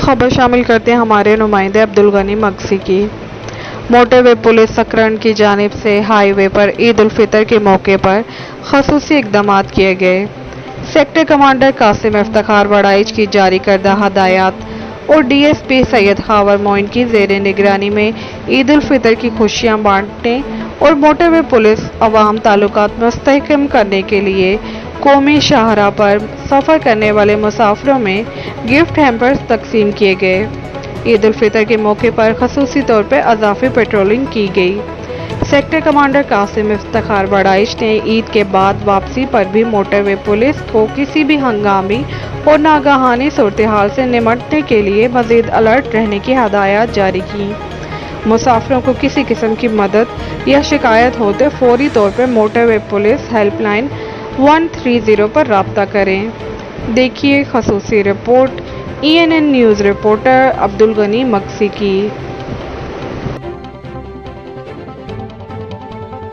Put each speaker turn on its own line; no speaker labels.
खबर शामिल करते हैं हमारे नुमाइंदे अब्दुल गनी मगसी की। मोटरवे पुलिस सकरन की जानिब से हाईवे पर ईद उल फितर के मौके पर खसूसी इकदाम किए गए। सेक्टर कमांडर कासिम इफ्तिखार वड़ाइच की जारी करदा हदायत और DSP सैयद खावर मोइन की ज़ेरे निगरानी में ईद उल फितर की खुशियां बांटने और मोटरवे पुलिस अवाम ताल्लुकात मुस्तहकम करने के लिए कौमी शाहराह पर सफ़र करने वाले मुसाफिरों में गिफ्ट हैम्पर्स तकसीम किए गए। ईद उल फितर के मौके पर खसूसी तौर पर अज़ाफ़ी पेट्रोलिंग की गई। सेक्टर कमांडर कासिम इफ्तिखार वड़ाइच ने ईद के बाद वापसी पर भी मोटरवे पुलिस को किसी भी हंगामी और नागहानी सूरत हाल से निमटने के लिए मज़ीद अलर्ट रहने की हदायत जारी की। मुसाफिरों को किसी किस्म की मदद या शिकायत हो तो फौरी तौर पर मोटरवे पुलिस हेल्पलाइन 130 पर रब्ता करें। देखिए खसूसी report ENN news reporter Abdul Ghani Magsi की।